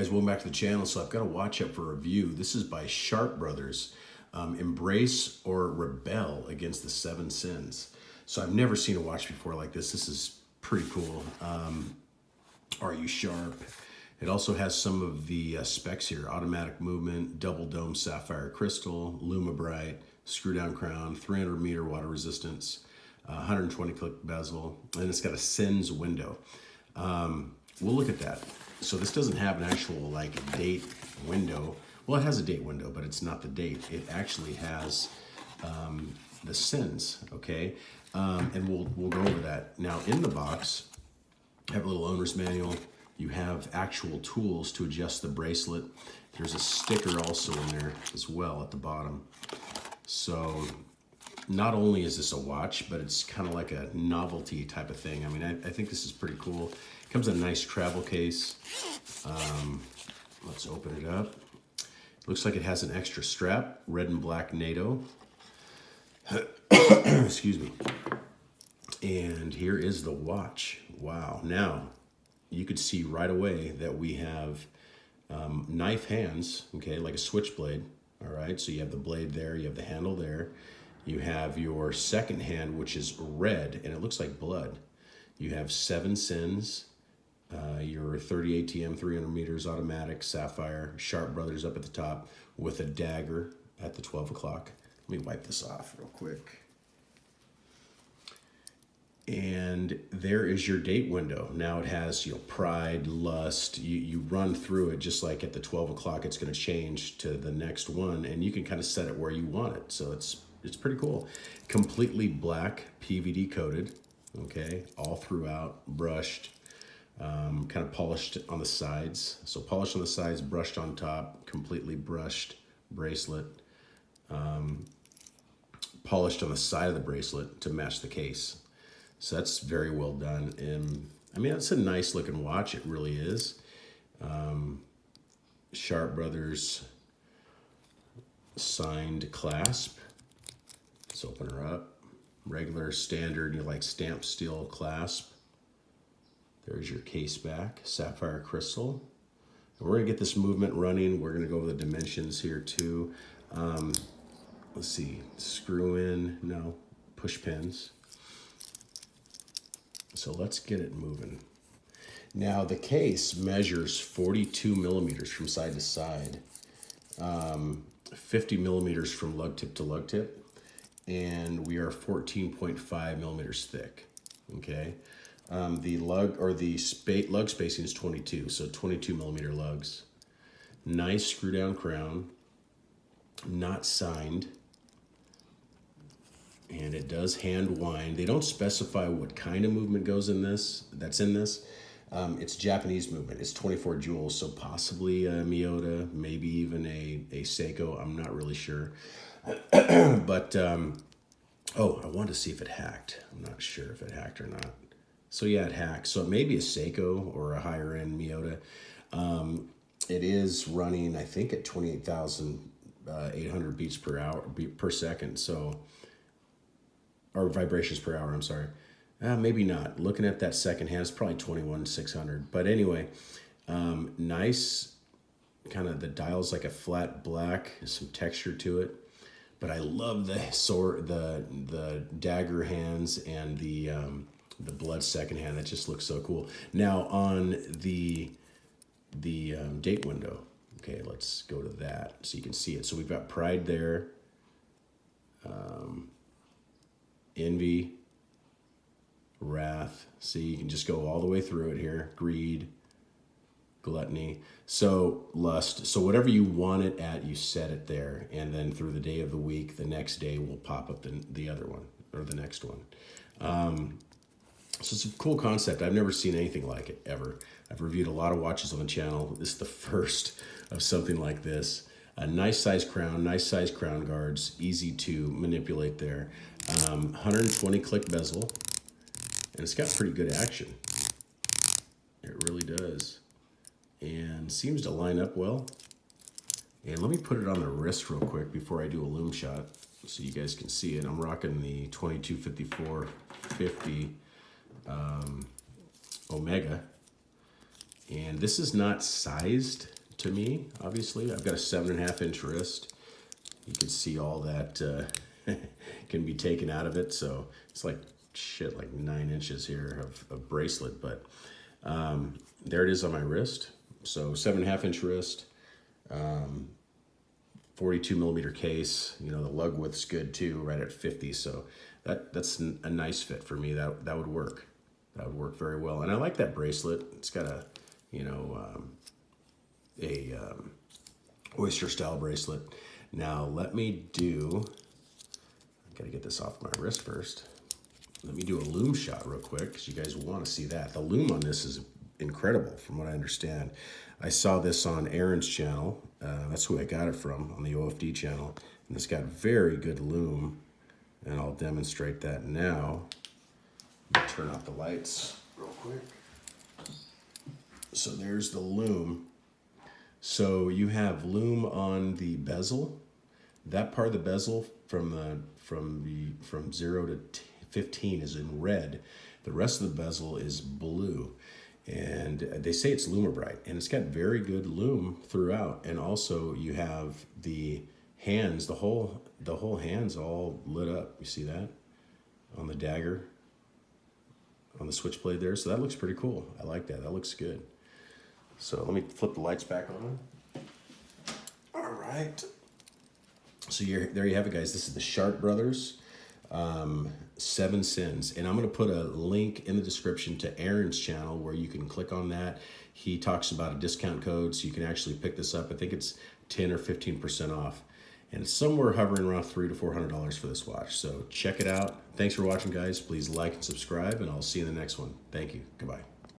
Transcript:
Guys, welcome back to the channel. So I've got a watch up for review. This is by Sharp Brothers. Embrace or Rebel Against the Seven Sins. So I've never seen a watch before like this. This is pretty cool. Are you sharp? It also has some of the specs here: automatic movement, double dome sapphire crystal, Lumabrite, screw down crown, 300-meter water resistance, 120 click bezel, and it's got a SINS window. We'll look at that. So this doesn't have an actual like date window. Well, it has a date window, but it's not the date. It actually has the SINS, okay? And we'll go over that. Now in the box, I have a little owner's manual. You have actual tools to adjust the bracelet. There's a sticker also in there as well at the bottom. So not only is this a watch, but it's kind of like a novelty type of thing. I mean, I think this is pretty cool. It comes in a nice travel case. Let's open it up. Looks like it has an extra strap, red and black NATO. Excuse me. And here is the watch. Wow. Now, you could see right away that we have knife hands, okay, like a switchblade. All right, so you have the blade there, you have the handle there. You have your second hand, which is red, and it looks like blood. You have 7 SINS, your 30 ATM, 300 meters automatic, sapphire, Sharp Brothers up at the top with a dagger at the 12 o'clock. Let me wipe this off real quick. And there is your date window. Now it has, pride, lust. You run through it just like at the 12 o'clock, it's going to change to the next one, and you can kind of set it where you want it. So it's pretty cool. Completely black, PVD coated, okay, all throughout, brushed, kind of polished on the sides. So polished on the sides, brushed on top, completely brushed bracelet, polished on the side of the bracelet to match the case. So that's very well done. And I mean, it's a nice looking watch. It really is. Sharp Brothers signed clasp. Let's open her up. Regular standard, like stamped steel clasp. There's your case back, sapphire crystal. And we're gonna get this movement running. We're gonna go over the dimensions here too. Let's see, screw in, no, push pins. So let's get it moving. Now the case measures 42 millimeters from side to side, 50 millimeters from lug tip to lug tip, and we are 14.5 millimeters thick, okay? The lug lug spacing is 22, so 22 millimeter lugs. Nice screw down crown, not signed. And it does hand wind. They don't specify what kind of movement goes in this. It's Japanese movement. It's 24 joules, so possibly a Miyota, maybe even a Seiko. I'm not really sure. But, oh, I wanted to see if it hacked. I'm not sure if it hacked or not. So yeah, it hacked. So it may be a Seiko or a higher end Miyota. It is running, I think, at 28,800 beats per second. So, or vibrations per hour, I'm sorry. Maybe not. Looking at that second hand, it's probably 21,600. But anyway, nice, kind of the dial's like a flat black, some texture to it. But I love the sword, the dagger hands and the blood second hand. That just looks so cool. Now on the date window, okay, let's go to that so you can see it. So we've got pride there. Envy, wrath. See, you can just go all the way through it here. Greed, gluttony. So lust. So whatever you want it at, you set it there. And then through the day of the week, the next day will pop up the other one or the next one. So it's a cool concept. I've never seen anything like it ever. I've reviewed a lot of watches on the channel. This is the first of something like this. A nice size crown guards, easy to manipulate there. 120 click bezel, and it's got pretty good action. It really does. And seems to line up well. And let me put it on the wrist real quick before I do a loom shot so you guys can see it. I'm rocking the 2254-50 Omega. And this is not sized to me, obviously. I've got a 7.5-inch wrist. You can see all that can be taken out of it. So it's like, shit, like 9 inches here of bracelet. But there it is on my wrist. So 7.5-inch wrist, 42 millimeter case. You know, the lug width's good too, right at 50. So that's a nice fit for me. That would work. That would work very well. And I like that bracelet. It's got a, you know, oyster style bracelet. Now let me do, I gotta get this off my wrist first. Let me do a loom shot real quick because you guys want to see that. The loom on this is incredible from what I understand. I saw this on Aaron's channel. That's who I got it from, on the OFD channel. And it's got very good loom. And I'll demonstrate that now. Let me turn off the lights real quick. So there's the loom. So you have loom on the bezel. That part of the bezel from 0 to 15 is in red. The rest of the bezel is blue. And they say it's Lumibrite, and it's got very good loom throughout. And also you have the hands, the whole hand's all lit up. You see that on the dagger, on the switchblade there. So that looks pretty cool. I like that. That looks good. So let me flip the lights back on. All right. So there you have it, guys. This is the Sharp Brothers 7 Sins. And I'm going to put a link in the description to Aaron's channel where you can click on that. He talks about a discount code, so you can actually pick this up. I think it's 10 or 15% off. And it's somewhere hovering around $300 to $400 for this watch. So check it out. Thanks for watching, guys. Please like and subscribe, and I'll see you in the next one. Thank you. Goodbye.